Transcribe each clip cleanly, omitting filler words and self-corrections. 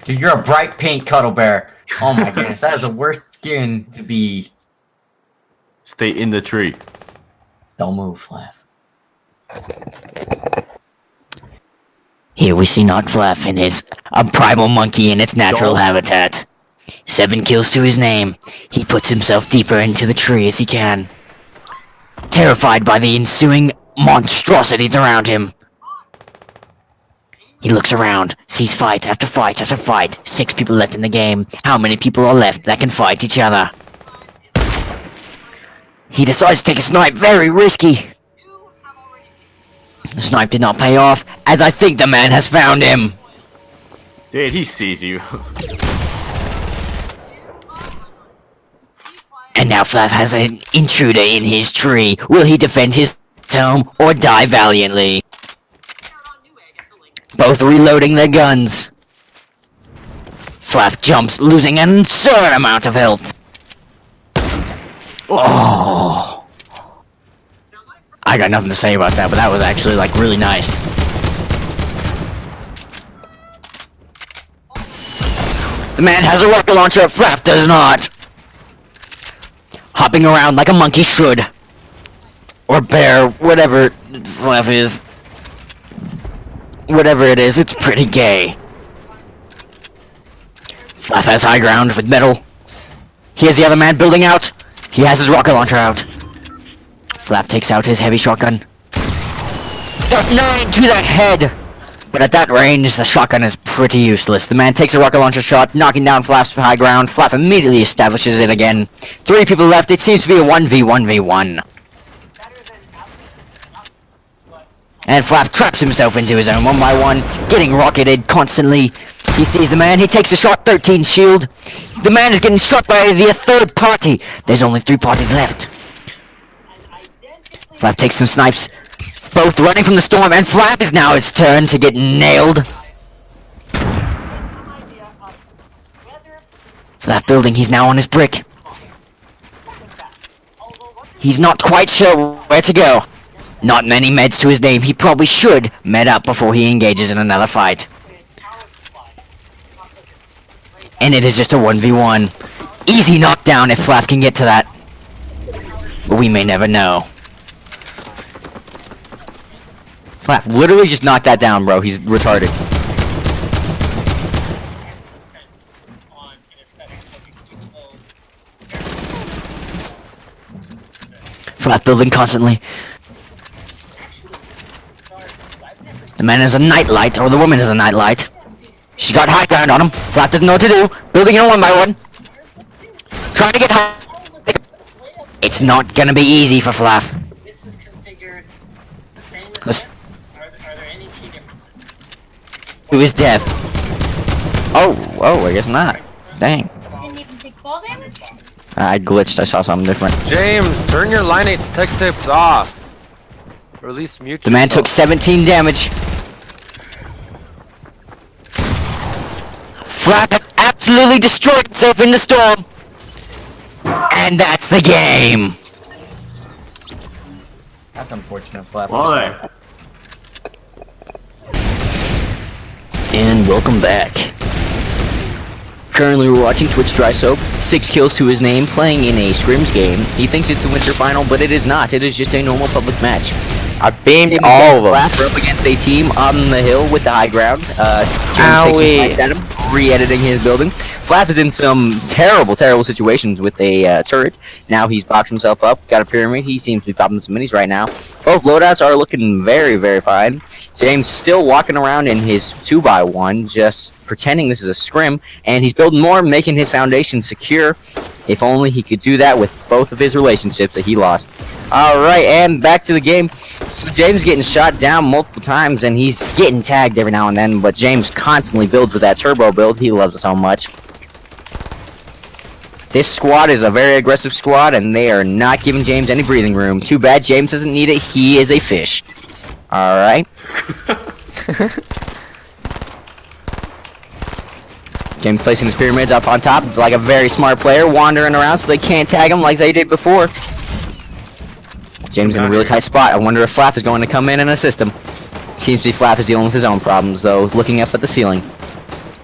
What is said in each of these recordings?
Dude, you're a bright pink cuddle bear. Oh my goodness, that is the worst skin to be. Stay in the tree. Don't move, Flav. Here we see Notflaff in his a primal monkey in its natural habitat. 7 kills to his name. He puts himself deeper into the tree as he can. Terrified by the ensuing monstrosities around him. He looks around, sees fight after fight after fight. 6 people left in the game. How many people are left that can fight each other? He decides to take a snipe, very risky. The snipe did not pay off, as I think the man has found him. Dude, he sees you. And now Flav has an intruder in his tree. Will he defend his home or die valiantly? Both reloading their guns. Flav jumps, losing an absurd amount of health. Oh. I got nothing to say about that, but that was actually, like, really nice. The man has a rocket launcher, Flav does not. Hopping around like a monkey should. Or bear, whatever Flav is. Whatever it is, it's pretty gay. Flav has high ground with metal. He has the other man building out. He has his rocket launcher out. Flav takes out his heavy shotgun. Got 9 to the head! But at that range, the shotgun is pretty useless. The man takes a rocket launcher shot, knocking down Flap's high ground. Flap immediately establishes it again. 3 people left. It seems to be a 1v1v1. And Flap traps himself into his own 1 by 1, getting rocketed constantly. He sees the man. He takes a shot, 13 shield. The man is getting shot by the 3rd party. There's only 3 parties left. Flap takes some snipes. Both running from the storm, and Flap is now his turn to get nailed. Flap building, he's now on his brick. He's not quite sure where to go. Not many meds to his name. He probably should med up before he engages in another fight. And it is just a 1v1. Easy knockdown if Flap can get to that. But we may never know. Flap literally just knocked that down, bro. He's retarded. Flap building constantly. The man is a nightlight, or the woman is a nightlight. She got high ground on him. Flap doesn't know what to do. Building in 1 by 1. Trying to get high. It's not gonna be easy for Flap. This is configured the same as this. Are there any key differences? Who is death? Oh, I guess not. Dang. Didn't even take fall damage? I glitched. I saw something different. James, turn your Lineate's tech tips off. Or at least mute The man yourself. took 17 damage. Flap has absolutely destroyed himself in the storm. And that's the game. That's unfortunate, Flap. Boy. And welcome back. Currently we're watching Twitch Dry Soap, 6 kills to his name, playing in a scrims game. He thinks it's the winter final, but it is not. It is just a normal public match. I beamed all of them. Flap are up against a team on the hill with the high ground. James takes some snipes at him, re-editing his building. Flap is in some terrible situations with a turret. Now he's boxed himself up, got a pyramid. He seems to be popping some minis right now. Both loadouts are looking very fine. James still walking around in his 2 by 1, just pretending this is a scrim, and he's building more, making his foundation secure. If only he could do that with both of his relationships that he lost. Alright, and back to the game. So James getting shot down multiple times, and he's getting tagged every now and then, but James constantly builds with that turbo build. He loves it so much. This squad is a very aggressive squad, and they are not giving James any breathing room. Too bad James doesn't need it. He is a fish. Alright. James placing his pyramids up on top like a very smart player, wandering around so they can't tag him like they did before. James in a really tight spot. I wonder if Flap is going to come in and assist him. Seems to be Flap is dealing with his own problems, though, looking up at the ceiling.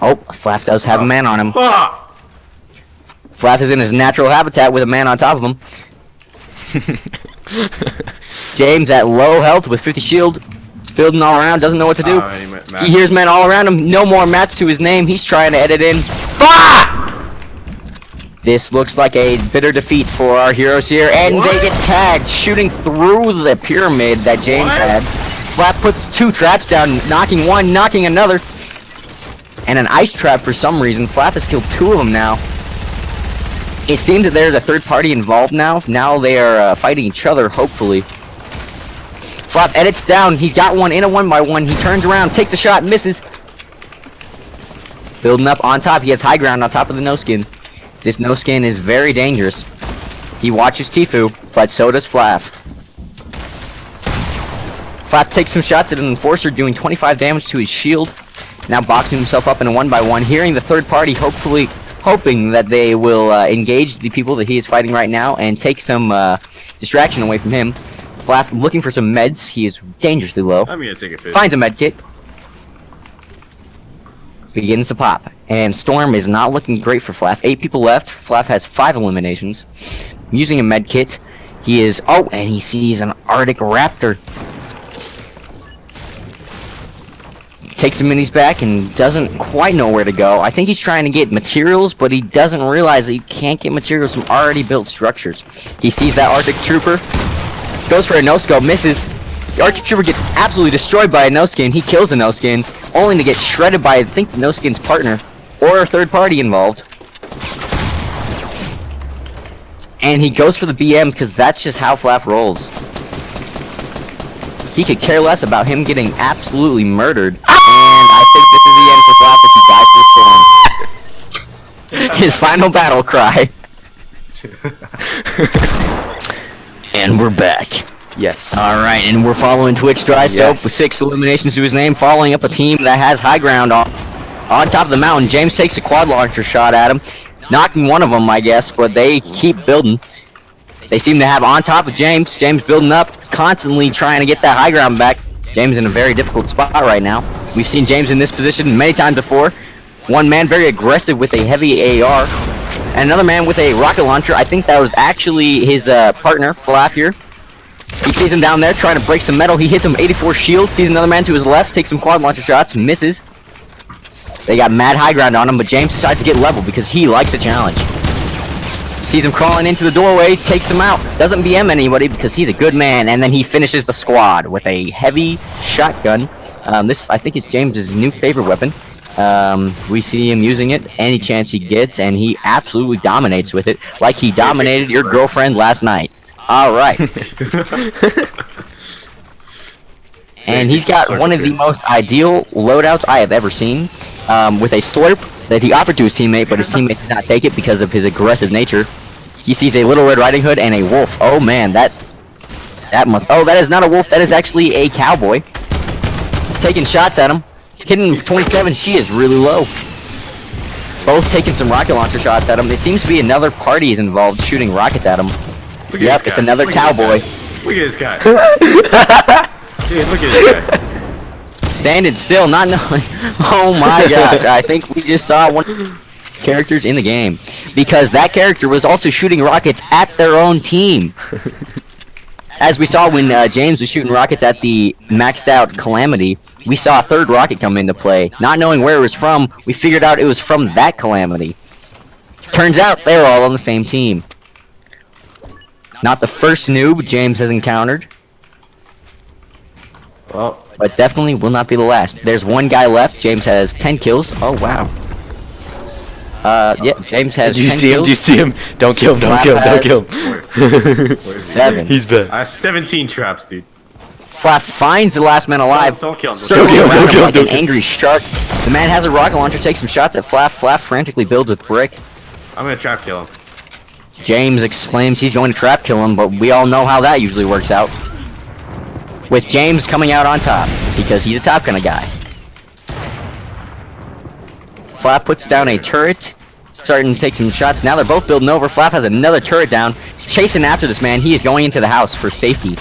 Oh, Flap does have a man on him. Ah! Flap is in his natural habitat with a man on top of him. James at low health with 50 shield. Building all around, doesn't know what to do. He hears men all around him. No more mats to his name. He's trying to edit in. This looks like a bitter defeat for our heroes here. And they get tagged, shooting through the pyramid that James had. Flap puts 2 traps down, knocking one, knocking another. And an ice trap for some reason. Flap has killed 2 of them now. It seems that there's a third party involved now. Now they are fighting each other, hopefully. Flap edits down. He's got one in a 1x1. He turns around, takes a shot, misses. Building up on top. He has high ground on top of the no-skin. This no-skin is very dangerous. He watches Tfue, but so does Flap. Flap takes some shots at an enforcer, doing 25 damage to his shield. Now boxing himself up in a 1x1, hearing the third party, hopefully hoping that they will engage the people that he is fighting right now and take some distraction away from him. Flap looking for some meds. He is dangerously low. I'm gonna take a piss. Finds a med kit. Begins to pop. And Storm is not looking great for Flap. 8 people left. Flap has 5 eliminations. Using a med kit. He is... Oh, and he sees an Arctic Raptor. Takes the minis back and doesn't quite know where to go. I think he's trying to get materials, but he doesn't realize that he can't get materials from already built structures. He sees that Arctic Trooper. Goes for a no-scope, misses. The Arctic Trooper gets absolutely destroyed by a no-skin. He kills a no-skin, only to get shredded by, I think, the no-skin's partner, or a third party involved. And he goes for the BM, because that's just how Flap rolls. He could care less about him getting absolutely murdered. And I think this is the end for Flap as he dies for Storm. His final battle cry. And we're back. Yes. Alright, and we're following Twitch Dry Soap with 6 eliminations to his name, following up a team that has high ground on top of the mountain. James takes a quad launcher shot at him, knocking one of them, I guess, but they keep building. They seem to have on top of James. James building up, constantly trying to get that high ground back. James in a very difficult spot right now. We've seen James in this position many times before. One man very aggressive with a heavy AR. And another man with a rocket launcher. I think that was actually his partner, Flap here. He sees him down there trying to break some metal. He hits him 84 shield. Sees another man to his left. Takes some quad launcher shots. Misses. They got mad high ground on him, but James decides to get level because he likes a challenge. Sees him crawling into the doorway. Takes him out. Doesn't BM anybody because he's a good man. And then he finishes the squad with a heavy shotgun. This, I think, is James's new favorite weapon. We see him using it any chance he gets, and he absolutely dominates with it, like he dominated your girlfriend last night. Alright. And he's got one of the most ideal loadouts I have ever seen, with a slurp that he offered to his teammate, but his teammate did not take it because of his aggressive nature. He sees a Little Red Riding Hood and a wolf. Oh man, that must... Oh, that is not a wolf, that is actually a cowboy. Taking shots at him. Hitting 27, she is really low. Both taking some rocket launcher shots at him. It seems to be another party is involved shooting rockets at him. Yep, it's another cowboy. Look at this guy. Dude, look at this guy. Standing still, not knowing. Oh my gosh, I think we just saw one of the characters in the game. Because that character was also shooting rockets at their own team. As we saw when James was shooting rockets at the maxed out Calamity, we saw a third rocket come into play. Not knowing where it was from, we figured out it was from that Calamity. Turns out they were all on the same team. Not the first noob James has encountered. Well, but definitely will not be the last. There's one guy left. James has 10 kills. Oh, wow. Yeah, James has 10 kills. Do you see him? Do you see him? Don't kill him, don't kill him, don't kill him. where 7. He's bad. I have 17 traps, dude. Flap finds the last man alive. Don't kill him. Circling around him like an angry shark. The man has a rocket launcher, takes some shots at Flap. Flap frantically builds with brick. I'm gonna trap kill him. James exclaims he's going to trap kill him, but we all know how that usually works out. With James coming out on top, because he's a top kind of guy. Flap puts down a turret, starting to take some shots. Now they're both building over. Flap has another turret down, chasing after this man. He is going into the house for safety.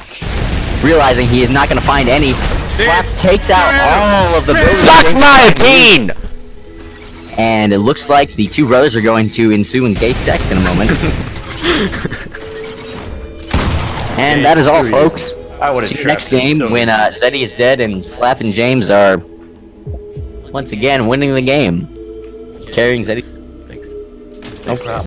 Realizing he is not going to find any, Flap takes out all of the buildings. Suck my bean! And it looks like the two brothers are going to ensue in gay sex in a moment. And that is all, folks. I would have See you next game when Zeddy is dead and Flap and James are once again winning the game. Carrying Zeddy. Thanks. No problem.